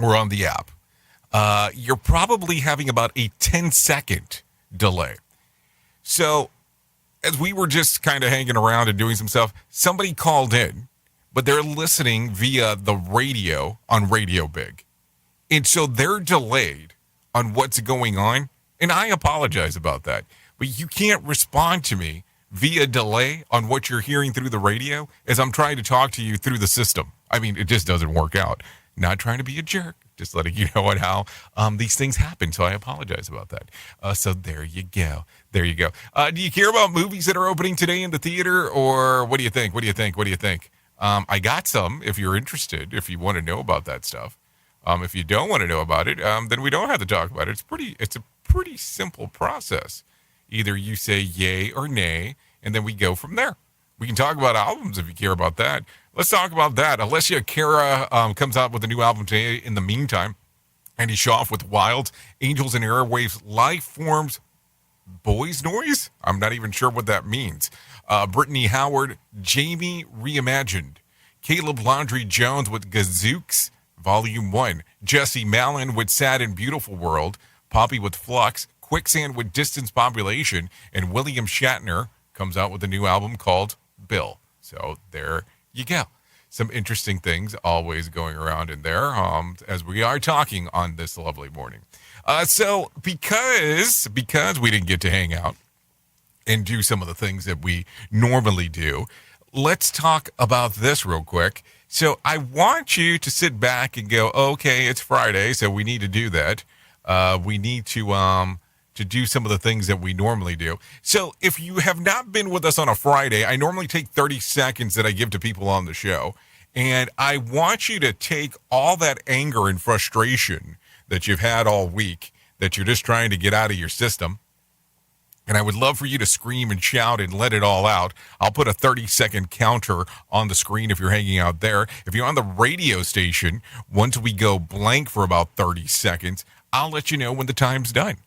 or on the app, you're probably having about a 10-second delay. So as we were just kind of hanging around and doing some stuff, somebody called in, but they're listening via the radio on Radio Big. And so they're delayed on what's going on. And I apologize about that. But you can't respond to me via delay on what you're hearing through the radio as I'm trying to talk to you through the system. I mean, it just doesn't work out. Not trying to be a jerk, just letting you know how these things happen. So I apologize about that. So there you go. There you go. Do you care about movies that are opening today in the theater, or what do you think? What do you think? What do you think? I got some if you're interested, if you want to know about that stuff. If you don't want to know about it, then we don't have to talk about it. It's a pretty simple process. Either you say yay or nay, and then we go from there. We can talk about albums if you care about that. Let's talk about that. Alessia Cara comes out with a new album today. In the meantime, Andy Schaaf with Wild, Angels and Airwaves, Life Forms, Boys Noise? I'm not even sure what that means. Brittany Howard, Jamie Reimagined, Caleb Laundrie Jones with Gazooks, Volume 1, Jesse Malin with Sad and Beautiful World, Poppy with Flux, Quicksand with Distance Population, and William Shatner comes out with a new album called Bill. So there you go. Some interesting things always going around in there as we are talking on this lovely morning. So because we didn't get to hang out and do some of the things that we normally do, let's talk about this real quick. So I want you to sit back and go, okay, it's Friday, so we need to do that. We need to do some of the things that we normally do. So if you have not been with us on a Friday, I normally take 30 seconds that I give to people on the show. And I want you to take all that anger and frustration that you've had all week, that you're just trying to get out of your system. And I would love for you to scream and shout and let it all out. I'll put a 30-second counter on the screen if you're hanging out there. If you're on the radio station, once we go blank for about 30 seconds, I'll let you know when the time's done.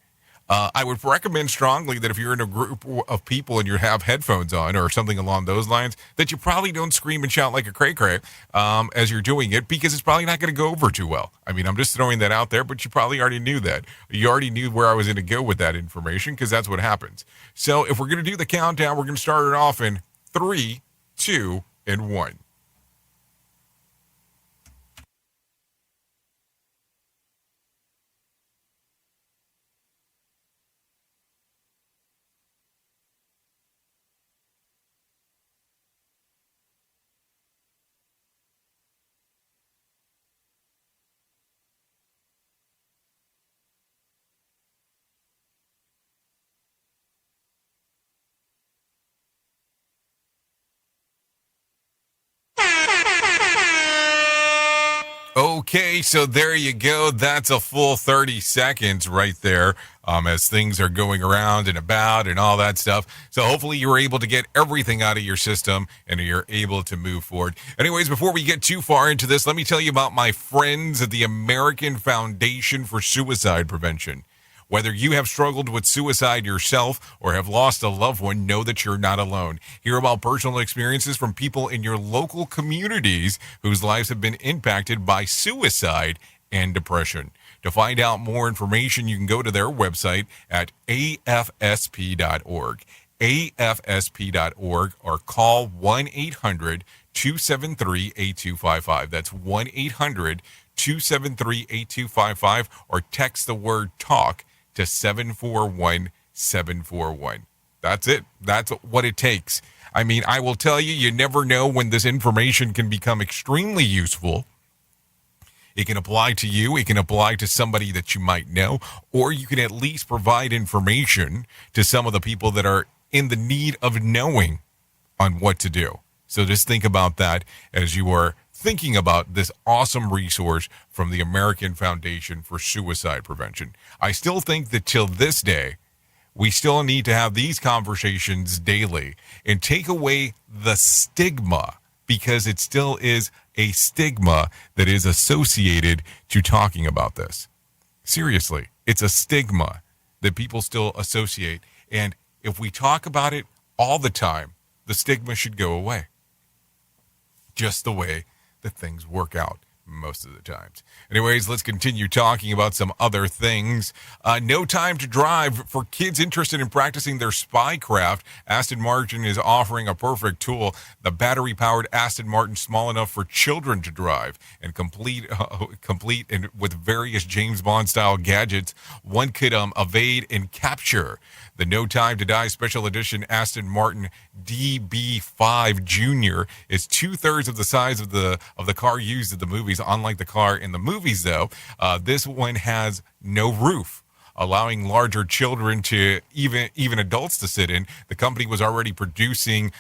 I would recommend strongly that if you're in a group of people and you have headphones on or something along those lines, that you probably don't scream and shout like a cray-cray as you're doing it, because it's probably not going to go over too well. I mean, I'm just throwing that out there, but you probably already knew that. You already knew where I was going to go with that information, because that's what happens. So if we're going to do the countdown, we're going to start it off in 3, 2, and 1. Okay, so there you go. That's a full 30 seconds right there as things are going around and about and all that stuff. So hopefully you're able to get everything out of your system and you're able to move forward. Anyways, before we get too far into this, let me tell you about my friends at the American Foundation for Suicide Prevention. Whether you have struggled with suicide yourself or have lost a loved one, know that you're not alone. Hear about personal experiences from people in your local communities whose lives have been impacted by suicide and depression. To find out more information, you can go to their website at afsp.org. afsp.org, or call 1-800-273-8255. That's 1-800-273-8255, or text the word TALK to 741-741. That's it. That's what it takes. I mean, I will tell you, you never know when this information can become extremely useful. It can apply to you. It can apply to somebody that you might know, or you can at least provide information to some of the people that are in the need of knowing on what to do. So just think about that as you are thinking about this awesome resource from the American Foundation for Suicide Prevention. I still think that till this day, we still need to have these conversations daily and take away the stigma, because it still is a stigma that is associated to talking about this. Seriously, it's a stigma that people still associate. And if we talk about it all the time, the stigma should go away. Just the way that things work out most of the times. Anyways, let's continue talking about some other things. No time to drive. For kids interested in practicing their spycraft, Aston Martin is offering a perfect tool. The battery-powered Aston Martin, small enough for children to drive and complete and with various James Bond-style gadgets, one could evade and capture. The No Time to Die Special Edition Aston Martin Db5 Jr. is 2/3 of the size of the car used at the movies. Unlike the car in the movies, though, this one has no roof, allowing larger children to even adults to sit in. The company was already producing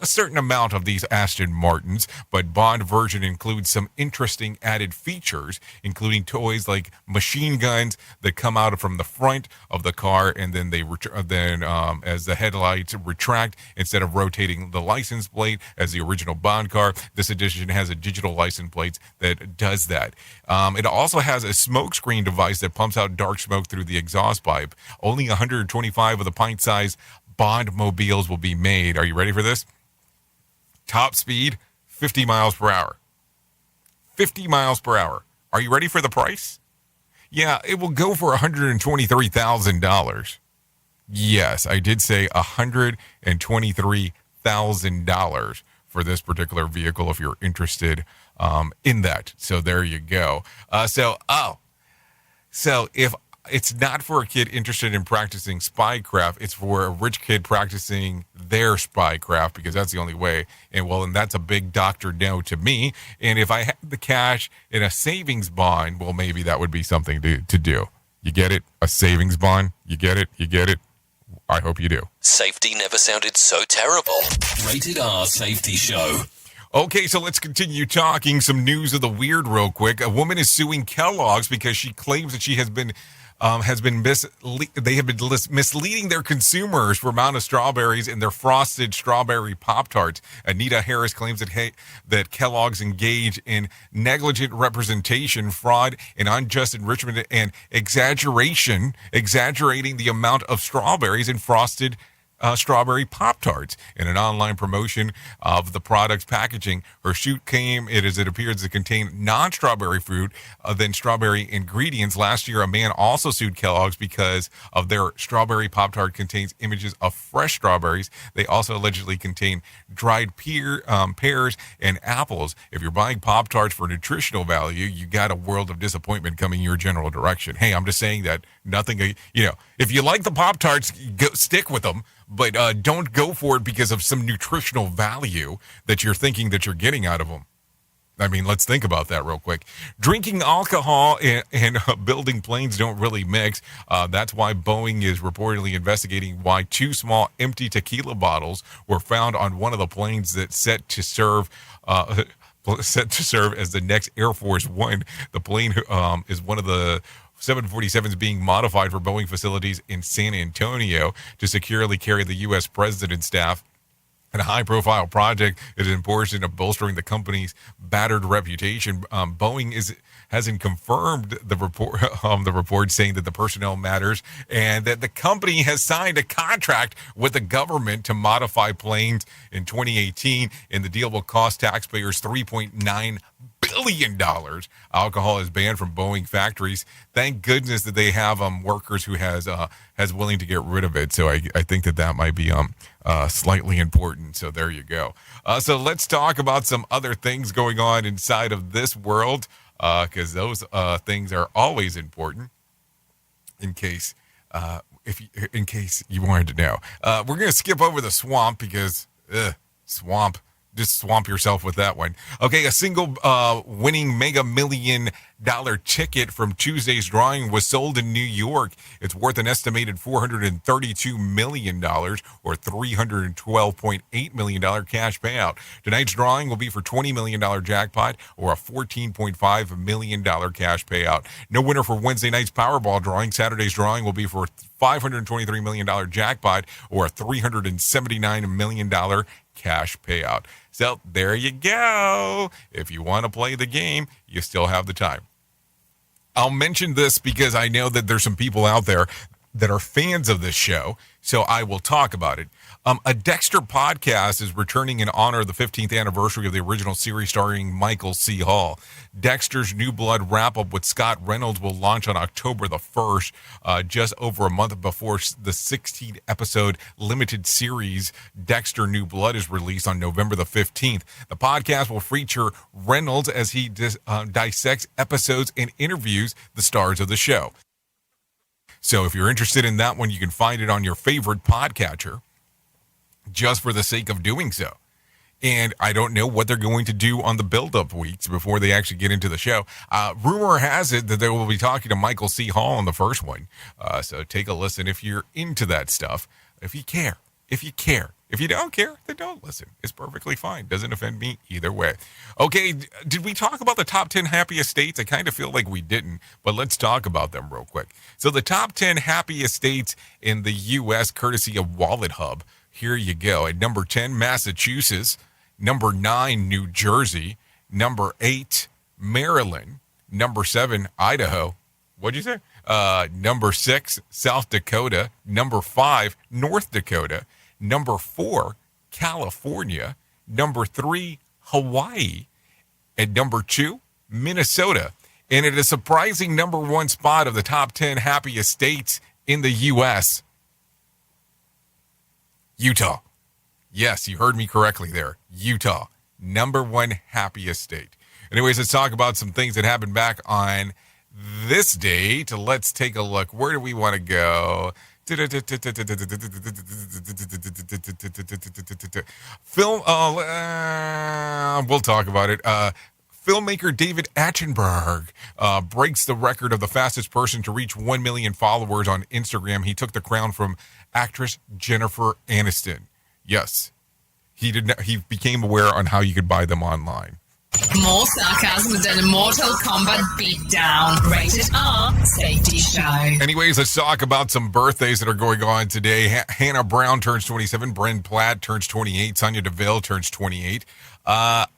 a certain amount of these Aston Martins, but Bond version includes some interesting added features, including toys like machine guns that come out from the front of the car, and then as the headlights retract, instead of rotating the license plate as the original Bond car, this edition has a digital license plate that does that. It also has a smoke screen device that pumps out dark smoke through the exhaust pipe. Only 125 of the pint-sized Bond mobiles will be made. Are you ready for this? Top speed, 50 miles per hour. 50 miles per hour. Are you ready for the price? Yeah, it will go for $123,000. Yes, I did say $123,000 for this particular vehicle if you're interested in that. So there you go. So if it's not for a kid interested in practicing spycraft, it's for a rich kid practicing their spycraft, because that's the only way. And that's a big doctor no to me. And if I had the cash in a savings bond, well, maybe that would be something to do. You get it? A savings bond? You get it? You get it? I hope you do. Safety never sounded so terrible. Rated R Safety Show. Okay, so let's continue talking some news of the weird real quick. A woman is suing Kellogg's because she claims that she has been has been misleading their consumers for amount of strawberries in their frosted strawberry Pop-Tarts. Anita Harris claims that Kellogg's engaged in negligent representation, fraud, and unjust enrichment, and exaggerating the amount of strawberries in frosted strawberry Pop-Tarts. In an online promotion of the product's packaging, her shoot came as it appears to contain non-strawberry fruit than strawberry ingredients. Last year, a man also sued Kellogg's because of their strawberry Pop-Tart contains images of fresh strawberries. They also allegedly contain dried pears and apples. If you're buying Pop-Tarts for nutritional value, you got a world of disappointment coming your general direction. Hey, I'm just saying that nothing, if you like the Pop-Tarts, stick with them. But don't go for it because of some nutritional value that you're thinking that you're getting out of them. I mean, let's think about that real quick. Drinking alcohol and building planes don't really mix. That's why Boeing is reportedly investigating why 2 small empty tequila bottles were found on one of the planes that's set to serve as the next Air Force One. The plane is one of the 747s being modified for Boeing facilities in San Antonio to securely carry the U.S. president's staff. And a high-profile project is important of bolstering the company's battered reputation. Boeing hasn't confirmed the report saying that the personnel matters and that the company has signed a contract with the government to modify planes in 2018, and the deal will cost taxpayers $3.9 billion. Alcohol is banned from Boeing factories. Thank goodness that they have workers who has willing to get rid of it. So I think that might be slightly important. So there you go. So let's talk about some other things going on inside of this world, because those things are always important. In case you wanted to know, we're going to skip over the swamp because swamp. Just swamp yourself with that one. Okay, a single winning Mega $1 Million ticket from Tuesday's drawing was sold in New York. It's worth an estimated $432 million or $312.8 million cash payout. Tonight's drawing will be for $20 million jackpot or a $14.5 million cash payout. No winner for Wednesday night's Powerball drawing. Saturday's drawing will be for $523 million jackpot or a $379 million cash payout. So there you go. If you want to play the game, you still have the time. I'll mention this because I know that there's some people out there that are fans of this show, so I will talk about it. A Dexter podcast is returning in honor of the 15th anniversary of the original series starring Michael C. Hall. Dexter's New Blood wrap-up with Scott Reynolds will launch on October the 1st, just over a month before the 16-episode limited series Dexter New Blood is released on November the 15th. The podcast will feature Reynolds as he dissects episodes and interviews the stars of the show. So if you're interested in that one, you can find it on your favorite podcatcher just for the sake of doing so. And I don't know what they're going to do on the build-up weeks before they actually get into the show. Rumor has it that they will be talking to Michael C. Hall on the first one. So take a listen if you're into that stuff. If you care. If you care. If you don't care, then don't listen. It's perfectly fine. Doesn't offend me either way. Okay, did we talk about the top 10 happiest states? I kind of feel like we didn't, but let's talk about them real quick. So the top 10 happiest states in the U.S., courtesy of Wallet Hub. Here you go. At number 10, Massachusetts. Number 9, New Jersey. Number 8, Maryland. Number 7, Idaho. What'd you say? Number 6, South Dakota. Number 5, North Dakota. Number 4, California. Number 3, Hawaii. And number 2, Minnesota. And at a surprising number 1 spot of the top 10 happiest states in the U.S., Utah. Yes, you heard me correctly there. Utah, number 1 happiest state. Anyways, let's talk about some things that happened back on this date. Let's take a look. Where do we want to go? Film. We'll talk about it. Filmmaker David Attenborough breaks the record of the fastest person to reach 1 million followers on Instagram. He took the crown from actress Jennifer Aniston. Yes, he became aware on how you could buy them online. More sarcasm than a Mortal Kombat beatdown. Rated R Safety Show. Anyways, let's talk about some birthdays that are going on today. Hannah Brown turns 27. Bren Platt turns 28. Sonia Deville turns 28.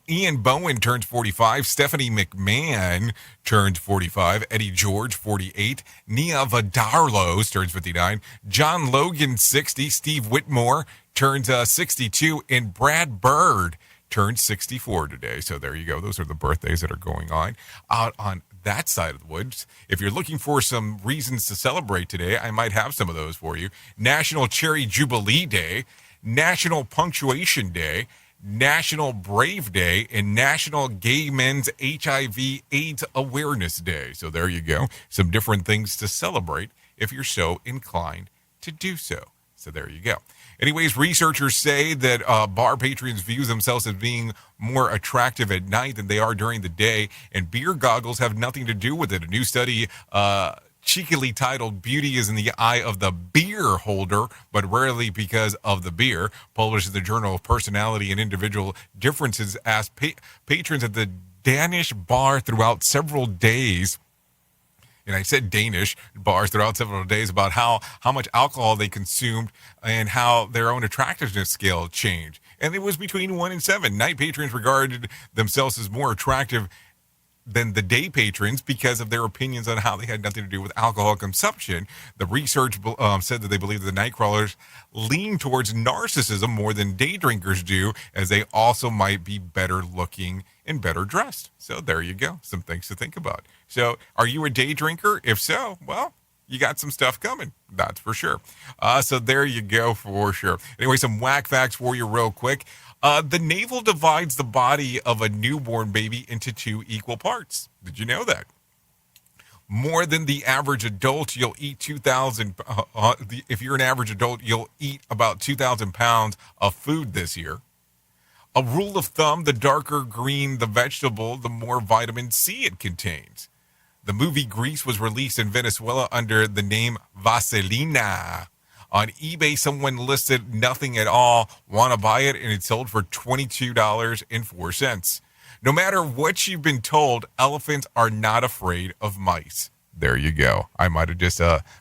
Ian Bowen turns 45. Stephanie McMahon turns 45. Eddie George, 48. Nia Vadarlos turns 59. John Logan, 60. Steve Whitmore turns 62. And Brad Bird turns 64 today. So there you go. Those are the birthdays that are going on out on that side of the woods. If you're looking for some reasons to celebrate today, I might have some of those for you. National Cherry Jubilee Day, National Punctuation Day, National Brave Day, and National Gay Men's HIV/AIDS Awareness Day. So there you go. Some different things to celebrate if you're so inclined to do so. So there you go. Anyways, researchers say that bar patrons view themselves as being more attractive at night than they are during the day, and beer goggles have nothing to do with it. A new study cheekily titled "Beauty is in the Eye of the Beer Holder, but rarely because of the beer," published in the Journal of Personality and Individual Differences, asked patrons at the Danish bar throughout several days, and I said Danish bars throughout several days, about how much alcohol they consumed and how their own attractiveness scale changed. And it was between 1 and 7. Night patrons regarded themselves as more attractive than the day patrons because of their opinions on how they had nothing to do with alcohol consumption. The research said that they believe that the night crawlers lean towards narcissism more than day drinkers do, as they also might be better looking and better dressed. So there you go. Some things to think about. So are you a day drinker? If so, well, you got some stuff coming. That's for sure. So there you go for sure. Anyway, some whack facts for you real quick. The navel divides the body of a newborn baby into 2 equal parts. Did you know that? More than the average adult, you'll eat 2,000. If you're an average adult, you'll eat about 2,000 pounds of food this year. A rule of thumb, the darker green the vegetable, the more vitamin C it contains. The movie Grease was released in Venezuela under the name Vaselina. On eBay, someone listed nothing at all, want to buy it, and it sold for $22.04. No matter what you've been told, elephants are not afraid of mice. There you go. I might have just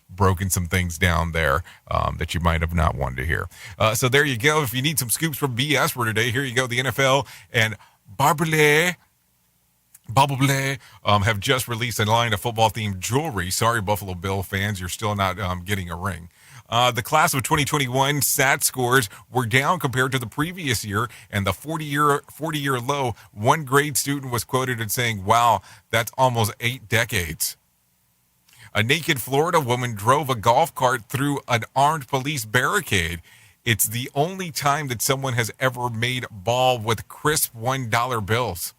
broken some things down there that you might have not wanted to hear. So there you go. If you need some scoops from BS for today, here you go. The NFL and Barbelé have just released a line of football-themed jewelry. Sorry, Buffalo Bill fans, you're still not getting a ring. The class of 2021 SAT scores were down compared to the previous year, and the 40-year low. One grade student was quoted as saying, "Wow, that's almost 8 decades." A naked Florida woman drove a golf cart through an armed police barricade. It's the only time that someone has ever made ball with crisp $1 bills.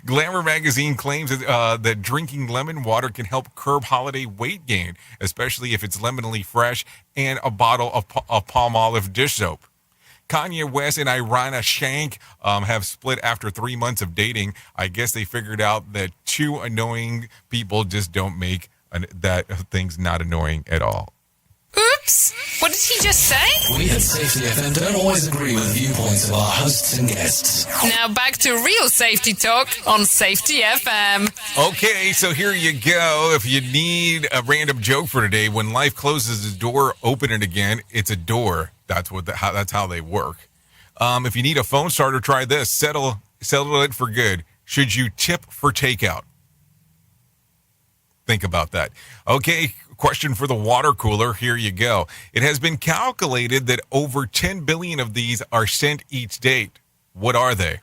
Glamour magazine claims that drinking lemon water can help curb holiday weight gain, especially if it's lemonly fresh, and a bottle of Palmolive dish soap. Kanye West and Irina Shank have split after 3 months of dating. I guess they figured out that 2 annoying people just don't make that thing's not annoying at all. Oops! What did he just say? We at Safety FM don't always agree with the viewpoints of our hosts and guests. Now back to real safety talk on Safety FM. Okay, so here you go. If you need a random joke for today, when life closes the door, open it again. It's a door. That's how they work. If you need a phone starter, try this. Settle it for good. Should you tip for takeout? Think about that. Okay, question for the water cooler. Here you go. It has been calculated that over 10 billion of these are sent each day. What are they?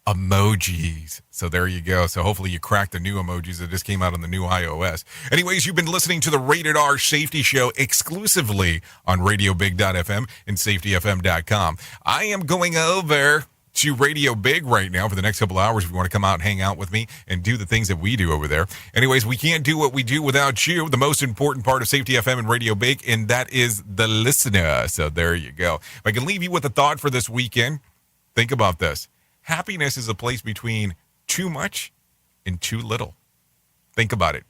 Emojis. So there you go. So hopefully you cracked the new emojis that just came out on the new iOS. Anyways, you've been listening to the Rated R Safety Show exclusively on RadioBig.fm and SafetyFM.com. I am going over to Radio Big right now for the next couple hours if you want to come out and hang out with me and do the things that we do over there. Anyways, we can't do what we do without you, the most important part of Safety FM and Radio Big, and that is the listener. So there you go. If I can leave you with a thought for this weekend, think about this. Happiness is a place between too much and too little. Think about it.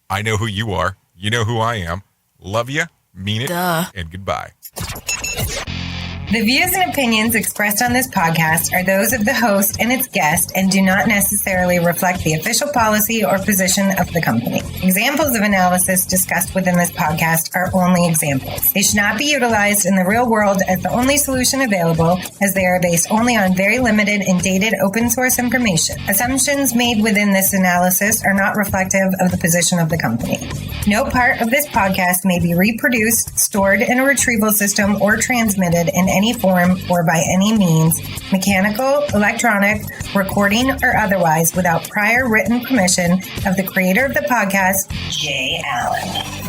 I know who you are. You know who I am. Love you, mean it, and goodbye. The views and opinions expressed on this podcast are those of the host and its guest and do not necessarily reflect the official policy or position of the company. Examples of analysis discussed within this podcast are only examples. They should not be utilized in the real world as the only solution available, as they are based only on very limited and dated open source information. Assumptions made within this analysis are not reflective of the position of the company. No part of this podcast may be reproduced, stored in a retrieval system, or transmitted in any form or by any means, mechanical, electronic, recording, or otherwise, without prior written permission of the creator of the podcast, Jay Allen.